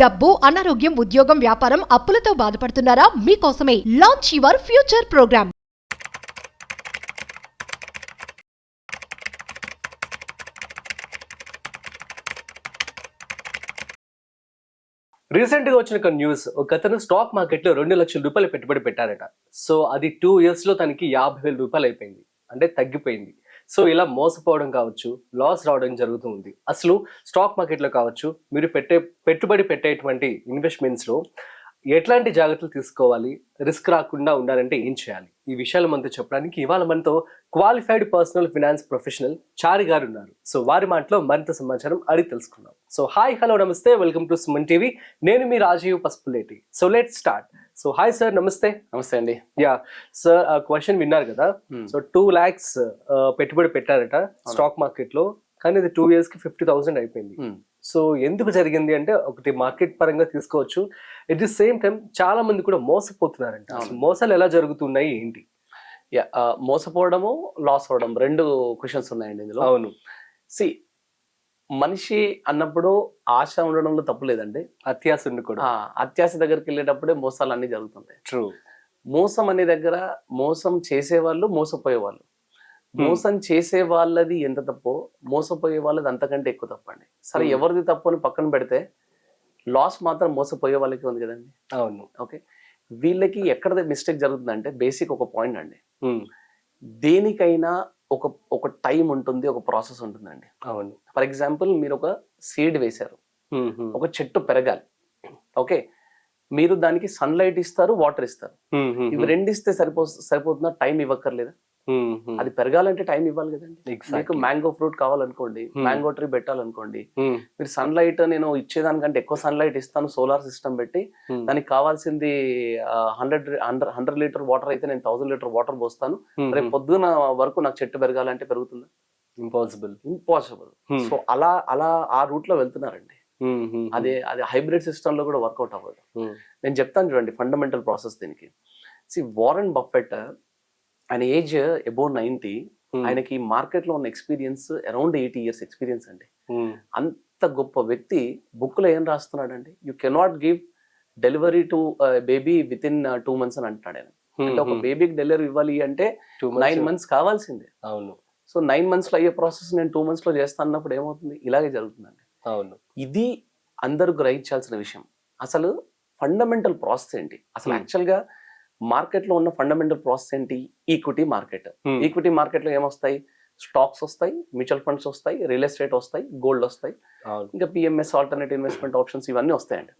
డబ్బు, అనారోగ్యం, ఉద్యోగం, వ్యాపారం, అప్పులతో బాధపడుతున్నారా? మీకోసమే launch your future programme. Recent గా వచ్చిన ఒక న్యూస్, ఒక అతను స్టాక్ మార్కెట్ లో 2 లక్షల రూపాయలు పెట్టుబడి పెట్టారట. సో అది 2 years లో తనకి 50,000 రూపాయలు అయిపోయింది, అంటే తగ్గిపోయింది. సో ఇలా మోసపోవడం కావచ్చు, లాస్ రావడం జరుగుతుంది. అసలు స్టాక్ మార్కెట్ లో కావచ్చు, మీరు పెట్టుబడి పెట్టేటువంటి ఇన్వెస్ట్మెంట్స్ లో ఎట్లాంటి జాగ్రత్తలు తీసుకోవాలి, రిస్క్ రాకుండా ఉండాలంటే ఏం చేయాలి, ఈ విషయాలు మనతో చెప్పడానికి ఇవాళ మనతో qualified personal finance professional Chari garu ఉన్నారు. సో వారి మాటలో మరింత సమాచారం అడిగి తెలుసుకుందాం. So hi, hello, namaste, welcome to Suman TV. నేను మీ Rajeev Pasupuleti. So let start. So hi sir, namaste. Namaste అండి. యా సార్, క్వశ్చన్ విన్నారు కదా. సో 2 lakhs పెట్టుబడి పెట్టారట స్టాక్ మార్కెట్ లో, కానీ అది 2 years కి 50,000 అయిపోయింది. సో ఎందుకు జరిగింది అంటే, ఒకటి మార్కెట్ పరంగా తీసుకోవచ్చు, ఎట్ ది సేమ్ టైం చాలా మంది కూడా మోసపోతున్నారంట. మోసాలు ఎలా జరుగుతున్నాయి ఏంటి? మోసపోవడము, లాస్ అవడం, 2 క్వశ్చన్స్ ఉన్నాయండి ఇందులో. అవును. సి, మనిషి అన్నప్పుడు ఆశ ఉండడంలో తప్పు లేదండి, అత్యాశ ఉండకూడదు. అత్యాశ దగ్గరికి వెళ్ళేటప్పుడే మోసాలు అన్ని జరుగుతుంటాయి. ట్రూ. మోసం అనే దగ్గర మోసం చేసేవాళ్ళు, మోసపోయేవాళ్ళు. మోసం చేసే వాళ్ళది ఎంత తప్పో, మోసపోయే వాళ్ళది అంతకంటే ఎక్కువ తప్పండి. సరే, ఎవరిది తప్పు అని పక్కన పెడితే లాస్ మాత్రం మోసపోయే వాళ్ళకి ఉంది కదండి. అవును. ఓకే, వీళ్ళకి ఎక్కడ మిస్టేక్ జరుగుతుందంటే, బేసిక్ ఒక పాయింట్ అండి. దేనికైనా ఒక టైం ఉంటుంది, ఒక ప్రాసెస్ ఉంటుందండి. అవును. ఫర్ ఎగ్జాంపుల్, మీరు ఒక సీడ్ వేశారు, ఒక చెట్టు పెరగాలి. ఓకే, మీరు దానికి సన్లైట్ ఇస్తారు, వాటర్ ఇస్తారు. ఇవి 2 ఇస్తే సరిపోతుందా? టైం ఇవ్వక్కర్లేదా? అది పెరగాలంటే టైం ఇవ్వాలి కదండి. మీకు మ్యాంగో ఫ్రూట్ కావాలనుకోండి, మ్యాంగో ట్రీ పెట్టాలనుకోండి, మీరు సన్లైట్ నేను ఇచ్చేదానికంటే ఎక్కువ సన్లైట్ ఇస్తాను, సోలార్ సిస్టమ్ పెట్టి, దానికి కావాల్సింది 100 లీటర్ వాటర్ అయితే నేను 1000 లీటర్ వాటర్ పోస్తాను, రేపు పొద్దున వరకు నాకు చెట్టు పెరగాలంటే పెరుగుతుందా? ఇంపాసిబుల్. సో అలా ఆ రూట్ లో వెళ్తున్నారండి. అది హైబ్రిడ్ సిస్టమ్ లో కూడా వర్కౌట్ అవ్వదు. నేను చెప్తాను చూడండి ఫండమెంటల్ ప్రాసెస్ దీనికి. వారెన్ బఫెట్, ఆయన ఏజ్ అబౌవ్ 90, ఆయనకి మార్కెట్ లో ఉన్న ఎక్స్పీరియన్స్ అరౌండ్ 80 years ఎక్స్పీరియన్స్ అండి. అంత గొప్ప వ్యక్తి బుక్ లో ఏం రాస్తున్నాడండి, you cannot give delivery to baby within 2 months అని అంటున్నాడు ఆయన. అంటే ఒక బేబీకి డెలివరీ ఇవ్వాలి అంటే 9 months కావాల్సిందే. అవును. సో 9 months లో అయ్యే ప్రాసెస్ నేను 2 months లో చేస్తాను అన్నప్పుడు ఏమవుతుంది? ఇలాగే జరుగుతుందండి. అవును. ఇది అందరూ గ్రహించాల్సిన విషయం. అసలు ఫండమెంటల్ ప్రాసెస్ ఏంటి? అసలు యాక్చువల్ గా మార్కెట్ లో ఉన్న ఫండమెంటల్ ప్రాసెస్ ఏంటి? Equity market. ఈక్విటీ మార్కెట్ లో ఏమొస్తాయి? స్టాక్స్ వస్తాయి, మ్యూచువల్ ఫండ్స్ వస్తాయి, రియల్ ఎస్టేట్ వస్తాయి, గోల్డ్ వస్తాయి, ఇంకా పిఎంఎస్, ఆల్టర్నేటివ్ ఇన్వెస్ట్మెంట్ ఆప్షన్స్, ఇవన్నీ వస్తాయండి.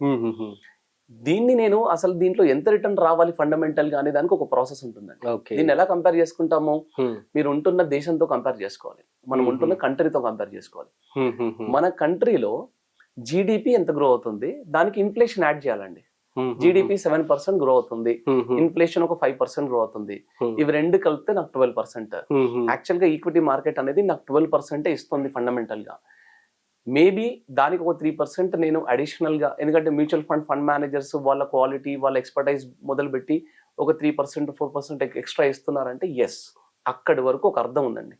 దీన్ని నేను అసలు దీంట్లో ఎంత రిటర్న్ రావాలి ఫండమెంటల్ గా అనే దానికి ఒక ప్రాసెస్ ఉంటుందండి. దీన్ని ఎలా కంపేర్ చేసుకుంటాము? మీరు ఉంటున్న దేశంతో కంపేర్ చేసుకోవాలి, మనం ఉంటున్న కంట్రీతో కంపేర్ చేసుకోవాలి. మన కంట్రీలో జీడిపి ఎంత గ్రో అవుతుంది, దానికి ఇన్ఫ్లేషన్ యాడ్ చేయాలండి. జీడిపి 7% గ్రో అవుతుంది, ఇన్ఫ్లేషన్ ఒక 5% గ్రో అవుతుంది. ఇవి 2 కలిపితే నాకు 12%. యాక్చువల్ గా ఈక్విటీ మార్కెట్ అనేది నాకు 12% ఇస్తుంది ఫండమెంటల్ గా. మేబీ దానికి ఒక 3% నేను అడిషనల్ గా, ఎందుకంటే మ్యూచువల్ ఫండ్ మేనేజర్స్ వాళ్ళ క్వాలిటీ, వాళ్ళ ఎక్స్పర్టైజ్ మొదలుపెట్టి ఒక 3%, 4% ఎక్స్ట్రా ఇస్తున్నారంటే ఎస్, అక్కడి వరకు ఒక అర్థం ఉందండి.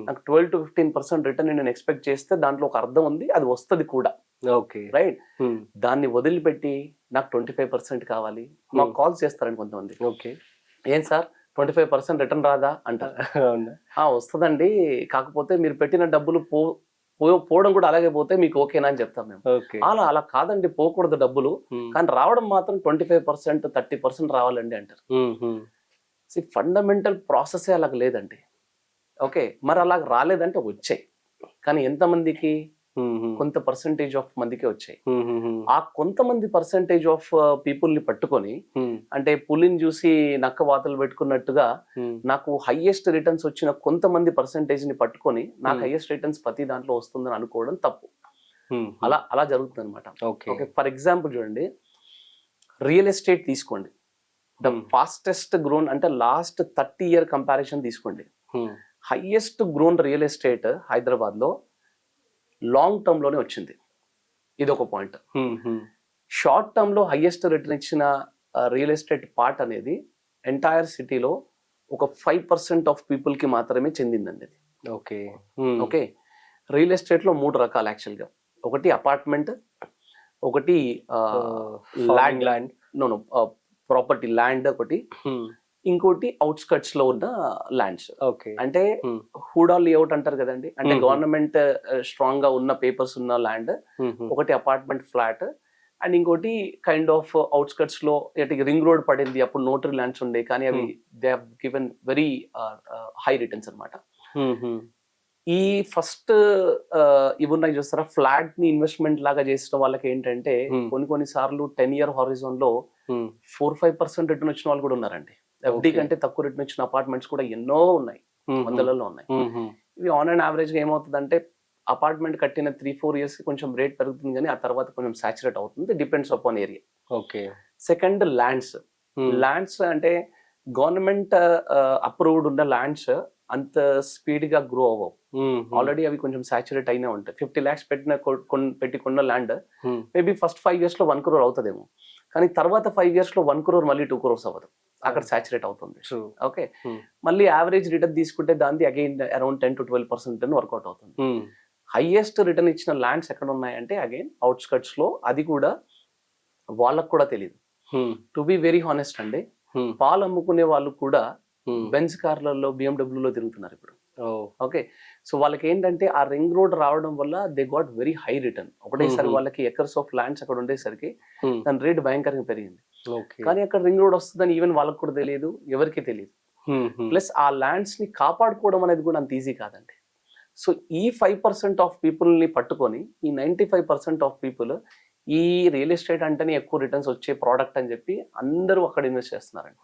నాకు 12 to 15% రిటర్న్ నేను ఎక్స్పెక్ట్ చేస్తే దాంట్లో ఒక అర్థం ఉంది, అది వస్తుంది కూడా. Okay, right. దాన్ని వదిలిపెట్టి నాకు 25% కావాలి, మాకు కాల్స్ చేస్తారండి కొంతమంది. ఓకే, ఏం సార్ 25% రిటర్న్ రాదా అంటారు. వస్తుందండి, కాకపోతే మీరు పెట్టిన డబ్బులు పోవడం కూడా అలాగే పోతే మీకు ఓకేనా అని చెప్తాం మేము. అలా కాదండి, పోకూడదు డబ్బులు, కానీ రావడం మాత్రం 25%, 30% రావాలండి అంటారు. ఫండమెంటల్ ప్రాసెసే అలాగ లేదండి. ఓకే, మరి అలాగ రాలేదంటే వచ్చాయి, కానీ ఎంతమందికి? కొంత పర్సెంటేజ్ ఆఫ్ మందికి వచ్చాయి. ఆ కొంతమంది పర్సెంటేజ్ ఆఫ్ పీపుల్ ని పట్టుకొని, అంటే పులిని చూసి నక్క వాతలు పెట్టుకున్నట్టుగా, నాకు హైయెస్ట్ రిటర్న్స్ వచ్చిన కొంతమంది పర్సెంటేజ్ ని పట్టుకొని నాకు హైయెస్ట్ రిటర్న్స్ ప్రతి దాంట్లో వస్తుందని అనుకోవడం తప్పు. అలా జరుగుతుంది అనమాట. ఓకే, ఫర్ ఎగ్జాంపుల్ చూడండి, రియల్ ఎస్టేట్ తీసుకోండి. ద ఫాస్టెస్ట్ గ్రోన్ అంటే లాస్ట్ 30 year కంపారిజన్ తీసుకోండి. Highest grown real estate Hyderabad లో లాంగ్ టర్మ్ లోనే వచ్చింది. ఇది ఒక పాయింట్. షార్ట్ టర్మ్ లో హైయెస్ట్ రిటర్న్ ఇచ్చిన రియల్ ఎస్టేట్ పార్ట్ అనేది ఎంటైర్ సిటీలో ఒక 5% ఆఫ్ పీపుల్ కి మాత్రమే చెందిందండి అది. ఓకే, రియల్ ఎస్టేట్ లో 3 రకాలు యాక్చువల్ గా. ఒకటి అపార్ట్మెంట్, ఒకటి land land no property land ఒకటి, ఇంకోటి అవుట్స్కట్స్ లో ఉన్న ల్యాండ్స్. ఓకే. అంటే హూడా లేఅవుట్ అంటారు కదండి, అంటే గవర్నమెంట్ స్ట్రాంగ్ గా ఉన్న పేపర్స్ ఉన్న ల్యాండ్, ఒకటి అపార్ట్మెంట్ ఫ్లాట్, అండ్ ఇంకోటి కైండ్ ఆఫ్ అవుట్స్కట్స్ లో రింగ్ రోడ్ పడింది, అప్పుడు నోటరీ ల్యాండ్స్ ఉండే, కానీ అవి they have given very high returns అన్నమాట. ఈ ఫస్ట్ ఇవి ఉన్నాయి చూస్తారా, ఫ్లాట్ ని ఇన్వెస్ట్మెంట్ లాగా చేసిన వాళ్ళకి ఏంటంటే కొన్ని సార్లు 10-year హారిజాన్ లో 4-5% రిటర్న్ వచ్చిన వాళ్ళు కూడా ఉన్నారండి. ఎఫ్డి కంటే తక్కువ రిటర్న్ వచ్చిన అపార్ట్మెంట్స్ కూడా ఎన్నో ఉన్నాయి, వందలలో ఉన్నాయి. ఇవి ఆన్ అండ్ యావరేజ్ గా ఏమవుతుందంటే అపార్ట్మెంట్ కట్టిన 3-4 years కొంచెం రేట్ పెరుగుతుంది, కానీ ఆ తర్వాత కొంచెం సాచురేట్ అవుతుంది, depends upon area. Okay. Second lands అంటే గవర్నమెంట్ అప్రూవ్డ్ ఉన్న ల్యాండ్స్ అంత స్పీడ్ గా గ్రో అవ్వవు, ఆల్రెడీ అవి కొంచెం సాచురేట్ అయినా ఉంటాయి. 50 lakhs పెట్టి కొన్న ల్యాండ్ మేబీ ఫస్ట్ 5 years లో 1 crore అవుతుందేమో, కానీ తర్వాత 5 years లో 1 crore మళ్ళీ 2 crores అవ్వదు, అక్కడ సాచురేట్ అవుతుంది. ఓకే, మళ్ళీ యావరేజ్ రిటర్న్ తీసుకుంటే దాన్ని అగైన్ అరౌండ్ 10-12% వర్కౌట్ అవుతుంది. హైయెస్ట్ రిటర్న్ ఇచ్చిన ల్యాండ్స్ ఎక్కడ ఉన్నాయంటే అగైన్ అవుట్స్కట్స్ లో, అది కూడా వాళ్ళకు కూడా తెలియదు. టు బి వెరీ హానెస్ట్ అండి, పాలు అమ్ముకునే వాళ్ళు కూడా బెంజ్ కార్లలో BMW తిరుగుతున్నారు ఇప్పుడు. ఓకే, సో వాళ్ళకి ఏంటంటే ఆ రింగ్ రోడ్ రావడం వల్ల they got very high return. ఒకటేసారి వాళ్ళకి ఎకర్స్ ఆఫ్ ల్యాండ్స్ అక్కడ ఉండేసరికి దాని రేట్ భయంకరంగా పెరిగింది. కానీ అక్కడ రింగ్ రోడ్ వస్తుందని ఈవెన్ వాళ్ళకి కూడా తెలియదు, ఎవరికి తెలియదు. ప్లస్ ఆ ల్యాండ్స్ ని కాపాడుకోవడం అనేది కూడా అంత ఈజీ కాదండి. సో ఈ 5% ఆఫ్ పీపుల్ ని పట్టుకొని ఈ 95% ఆఫ్ పీపుల్ ఈ రియల్ ఎస్టేట్ అంటేనే ఎక్కువ రిటర్న్స్ వచ్చే ప్రోడక్ట్ అని చెప్పి అందరూ అక్కడ ఇన్వెస్ట్ చేస్తున్నారండి.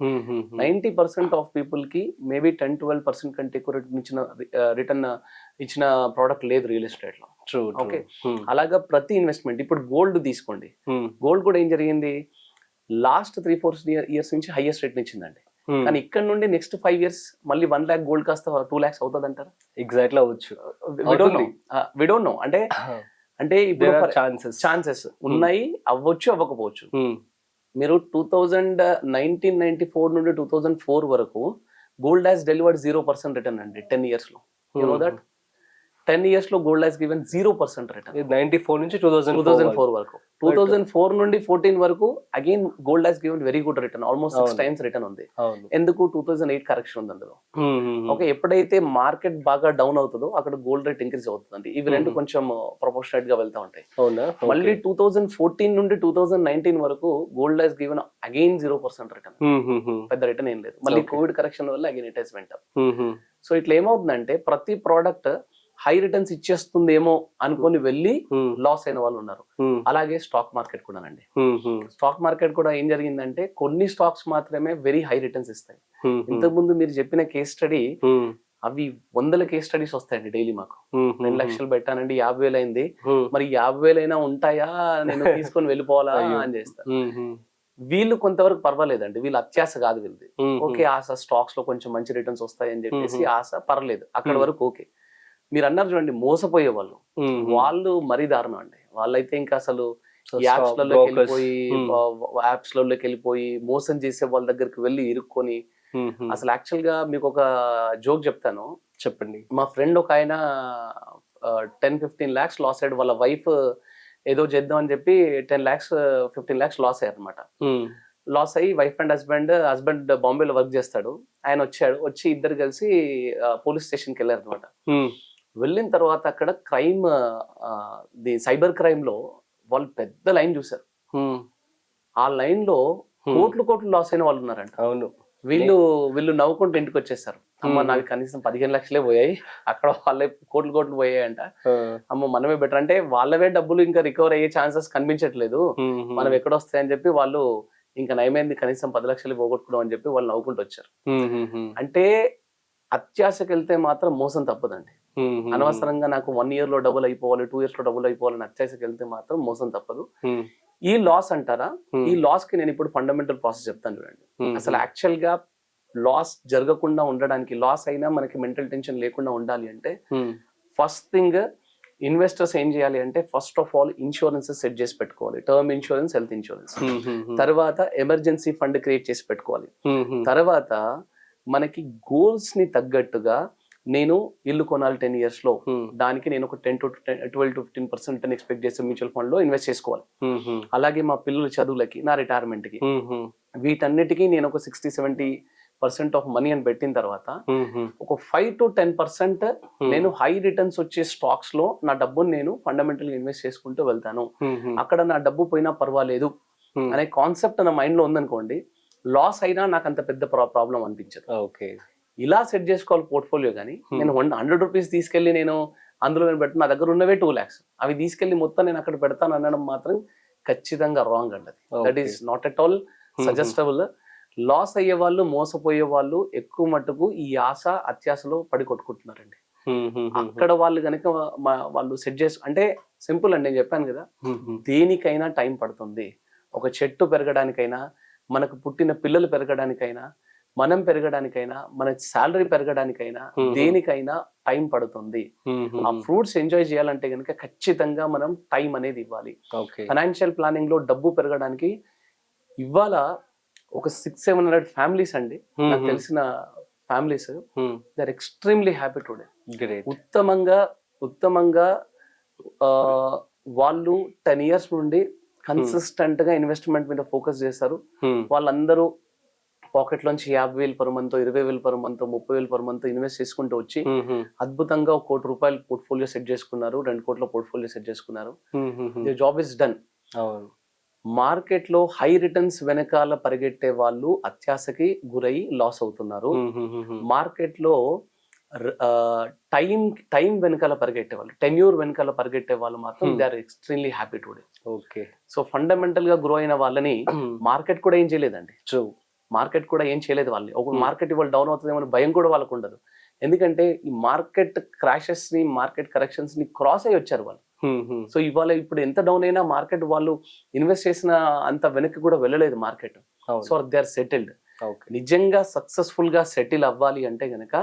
90% ఆఫ్ పీపుల్ కి మేబీ 10-12% కంటే ఎక్కువ రిటర్న్ ఇచ్చిన ప్రోడక్ట్ లేదు రియల్ ఎస్టేట్ లో. ఓకే, అలాగా ప్రతి ఇన్వెస్ట్మెంట్, ఇప్పుడు గోల్డ్ తీసుకోండి, గోల్డ్ కూడా ఏం జరిగింది, లాస్ట్ 3-4 years నుంచి హైయెస్ట్ రేట్ ఇచ్చిందండి. కానీ ఇక్కడ నుండి నెక్స్ట్ 5 years మళ్ళీ 1 lakh గోల్డ్ కాస్త 2 lakhs అవుతుంది అంటారా? ఎగ్జాక్ట్లీ అవ్వచ్చు, వి డోంట్ నో. అంటే ఇప్పుడు ఛాన్సెస్ ఉన్నాయి, అవ్వచ్చు అవ్వకపోవచ్చు. మీరు 1994 నుండి 2004 వరకు గోల్డ్ హ్యాస్ డెలివర్డ్ 0% రిటర్న్ అండి 10 years లో. యు నో దట్ 10 years లో గోల్డ్ హ్యాస్ గివెన్ 0% రిటర్న్. 94 నుంచి 2004 వరకు, 2004 నుండి 14 వరకు again gold has given very good return, almost 6 times return ఉంది. ఎందుకు? 2008 కరెక్షన్ ఉంది అందులో. ఓకే, ఎప్పుడైతే మార్కెట్ బాగా డౌన్ అవుతుందో అక్కడ గోల్డ్ రేట్ ఇంక్రీజ్ అవుతుంది. ఇవి రెండు కొంచెం ప్రొపోర్షనేట్ గా వెళ్తా ఉంటాయి. మళ్ళీ 2014 నుండి 2019 వరకు gold has given again 0% return, పెద్ద రిటర్న్ ఏం లేదు. మళ్ళీ కోవిడ్ కరెక్షన్ వల్ల again it has went up. So ఇట్లా ఏమవుతుందంటే ప్రతి ప్రోడక్ట్ హై రిటర్న్స్ ఇచ్చేస్తుందేమో అనుకొని వెళ్ళి లాస్ అయిన వాళ్ళు ఉన్నారు. అలాగే స్టాక్ మార్కెట్ కూడానండి. స్టాక్ మార్కెట్ కూడా ఏం జరిగిందంటే కొన్ని స్టాక్స్ మాత్రమే వెరీ హై రిటర్న్స్ ఇస్తాయి. ఇంతకు ముందు మీరు చెప్పిన కేస్ స్టడీ, అవి 100 కేస్ స్టడీస్ వస్తాయండి డైలీ. మాకు 2 లక్షలు పెట్టానండి, 50,000 అయింది, మరి 50,000 అయినా ఉంటాయా, నేను తీసుకొని వెళ్ళిపోవాలా అని చేస్తారు. వీళ్ళు కొంతవరకు పర్వాలేదండి, వీళ్ళు అత్యాశ కాదు వీళ్ళది. ఓకే, ఆశ స్టాక్స్ లో కొంచెం మంచి రిటర్న్స్ వస్తాయని చెప్పేసి ఆశ, పర్లేదు అక్కడ వరకు ఓకే. మీరు అన్నారు చూడండి మోసపోయే వాళ్ళు, వాళ్ళు మరీ దారుణం అండి. వాళ్ళైతే ఇంకా అసలు యాప్స్ లలోకి వెళ్ళిపోయి మోసం చేసే వాళ్ళ దగ్గరికి వెళ్ళి ఇరుక్కొని, అసలు యాక్చువల్ గా మీకు ఒక జోక్ చెప్తాను, చెప్పండి. మా ఫ్రెండ్ ఒక ఆయన 10-15 lakhs లాస్ అయ్యాడు. వాళ్ళ వైఫ్ ఏదో చేద్దాం అని చెప్పి 10 lakhs 15 lakhs లాస్ అయ్యారు అనమాట. లాస్ అయ్యి వైఫ్ అండ్ హస్బెండ్ బాంబేలో వర్క్ చేస్తాడు. ఆయన వచ్చి ఇద్దరు కలిసి పోలీస్ స్టేషన్కి వెళ్ళారు అనమాట. వెళ్ళిన తర్వాత అక్కడ క్రైమ్, సైబర్ క్రైమ్ లో వాళ్ళు పెద్ద లైన్ చూసారు. ఆ లైన్ లో కోట్లు లాస్ అయిన వాళ్ళు ఉన్నారంట. అవును, వీళ్ళు నవ్వుకుంటూ ఇంటికి వచ్చేస్తారు. అమ్మ నావి కనీసం 15 లక్షలే పోయాయి, అక్కడ వాళ్ళే కోట్లు పోయాయి అంట. అమ్మ మనమే బెటర్ అంటే వాళ్ళవే డబ్బులు ఇంకా రికవర్ అయ్యే ఛాన్సెస్ కనిపించట్లేదు, మనం ఎక్కడ వస్తాయని చెప్పి వాళ్ళు ఇంకా నయమైంది కనీసం 10 లక్షలు పోగొట్టుకున్నాం అని చెప్పి వాళ్ళు నవ్వుకుంటూ వచ్చారు. అంటే అత్యాశకి వెళ్తే మాత్రం మోసం తప్పదండి. అనవసరంగా నాకు 1 year లో డబుల్ అయిపోవాలి, 2 years లో డబుల్ అయిపోవాలని అత్యాశకి వెళ్తే మాత్రం మోసం తప్పదు. ఈ లాస్ అంటారా, ఈ లాస్ కి నేను ఇప్పుడు ఫండమెంటల్ ప్రాసెస్ చెప్తాను చూడండి. అసలు యాక్చువల్ గా లాస్ జరగకుండా ఉండడానికి, లాస్ అయినా మనకి మెంటల్ టెన్షన్ లేకుండా ఉండాలి అంటే ఫస్ట్ థింగ్ ఇన్వెస్టర్స్ ఏం చేయాలి అంటే first of all insurances set చేసి పెట్టుకోవాలి. Term insurance, health insurance. తర్వాత ఎమర్జెన్సీ ఫండ్ క్రియేట్ చేసి పెట్టుకోవాలి. తర్వాత మనకి గోల్స్ ని తగ్గట్టుగా నేను ఇల్లు కొనాలి 10 years లో, దానికి నేను ఒక 10 to 12 to 15% ఎక్స్పెక్ట్ చేస్తే మ్యూచువల్ ఫండ్ లో ఇన్వెస్ట్ చేసుకోవాలి. అలాగే మా పిల్లల చదువులకి, నా రిటైర్మెంట్ కి, వీటన్నిటికీ నేను ఒక 60-70% ఆఫ్ మనీ అని పెట్టిన తర్వాత ఒక 5 to 10% నేను హై రిటర్న్స్ వచ్చే స్టాక్స్ లో నా డబ్బుని నేను ఫండమెంటల్ గా ఇన్వెస్ట్ చేసుకుంటూ వెళ్తాను. అక్కడ నా డబ్బు పోయినా పర్వాలేదు అనే కాన్సెప్ట్ నా మైండ్ లో ఉందనుకోండి, లాస్ అయినా నాకు అంత పెద్ద ప్రాబ్లం అనిపించదు. ఓకే, ఇలా సెట్ చేసుకోవాలి పోర్ట్ఫోలియో. కానీ నేను 100 రూపీస్ తీసుకెళ్లి నేను అందులో నేను పెడతాను, నా దగ్గర ఉన్నవే 2 lakhs, అవి తీసుకెళ్లి మొత్తం నేను అక్కడ పెడతాను అనడం మాత్రం ఖచ్చితంగా రాంగ్ అండి. That is not at all suggestable. Loss అయ్యే వాళ్ళు, మోసపోయే వాళ్ళు ఎక్కువ మట్టుకు ఈ ఆశ అత్యాశలో పడి కొట్టుకుంటున్నారండి. అక్కడ వాళ్ళు కనుక వాళ్ళు సెట్ చేసు, అంటే సింపుల్ అండి, నేను చెప్పాను కదా, దేనికైనా టైం పడుతుంది. ఒక చెట్టు పెరగడానికైనా, మనకు పుట్టిన పిల్లలు పెరగడానికైనా, మనం పెరగడానికైనా, మన శాలరీ పెరగడానికైనా, దేనికైనా టైం పడుతుంది. ఆ ఫ్రూట్స్ ఎంజాయ్ చేయాలంటే కనుక ఖచ్చితంగా మనం టైం అనేది ఇవ్వాలి. ఫైనాన్షియల్ ప్లానింగ్ లో డబ్బు పెరగడానికి ఇవాళ ఒక 600-700 ఫ్యామిలీస్ అండి, నాకు తెలిసిన families, they are extremely happy today. ఉత్తమంగా వాళ్ళు 10 years నుండి కన్సిస్టెంట్ గా ఇన్వెస్ట్మెంట్ మీద ఫోకస్ చేస్తారు. వాళ్ళందరూ పాకెట్ లోంచి 50,000 per month, 20,000 per month, 30,000 per month invest చేసుకుంటూ వచ్చి అద్భుతంగా 1 కోటి రూపాయలు పోర్ట్ఫోలియో సెట్ చేసుకున్నారు, 2 కోట్ల పోర్ట్ఫోలియో సెట్ చేసుకున్నారు. Job is done. మార్కెట్ లో హై రిటర్న్స్ వెనకాల పరిగెట్టే వాళ్ళు అత్యాశకి గురై లాస్ అవుతున్నారు. మార్కెట్ లో టైం వెనకాల పరిగెట్టే వాళ్ళు, టెన్యూర్ వెనకాల పరిగెట్టే వాళ్ళు మాత్రం they are extremely happy today. Okay, so fundamental గా గ్రో అయిన వాళ్ళని మార్కెట్ కూడా ఏం చేయలేదండి. మార్కెట్ కూడా ఏం చేయలేదు. వాళ్ళు ఒక మార్కెట్ ఇవాళ డౌన్ అవుతుందేమో భయం కూడా వాళ్ళకు ఉండదు. ఎందుకంటే ఈ మార్కెట్ క్రాషెస్ ని, మార్కెట్ కరెక్షన్స్ ని క్రాస్ అయ్యి వచ్చారు వాళ్ళు. సో ఇవాళ ఇప్పుడు ఎంత డౌన్ అయినా మార్కెట్ వాళ్ళు ఇన్వెస్ట్ చేసిన అంత వెనక్కి కూడా వెళ్ళలేదు market. So they are settled. నిజంగా సక్సెస్ఫుల్ గా సెటిల్ అవ్వాలి అంటే గనక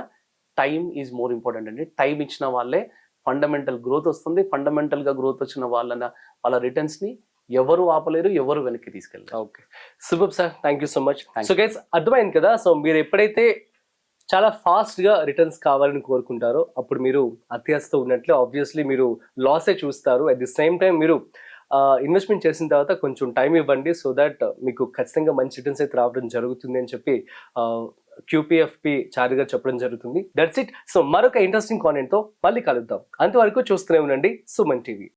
టైం ఈజ్ మోర్ ఇంపార్టెంట్ అండి. టైం ఇచ్చిన వాళ్ళే ఫండమెంటల్ గ్రోత్ వస్తుంది. ఫండమెంటల్ గా గ్రోత్ వచ్చిన వాళ్ళ రిటర్న్స్ ని ఎవరు ఆపలేరు, ఎవరు వెనక్కి తీసుకెళ్ళారు. ఓకే, super sir, thank you so much. So guys, అర్థమైంది కదా. సో మీరు ఎప్పుడైతే చాలా ఫాస్ట్ గా రిటర్న్స్ కావాలని కోరుకుంటారో అప్పుడు మీరు అత్యాశతో ఉన్నట్లు ఆబ్వియస్లీ మీరు లాసే చూస్తారు. అట్ ది సేమ్ టైం మీరు ఇన్వెస్ట్మెంట్ చేసిన తర్వాత కొంచెం టైం ఇవ్వండి, సో దట్ మీకు ఖచ్చితంగా మంచి రిటర్న్స్ అయితే రావడం జరుగుతుంది అని చెప్పి QPFP చారీ గారు చెప్పడం జరుగుతుంది. That's it. సో మరొక ఇంట్రెస్టింగ్ కాంటెంట్ తో మళ్ళీ కలుద్దాం. అంతవరకు చూస్తూనే ఉండండి సుమన్ టీవీ.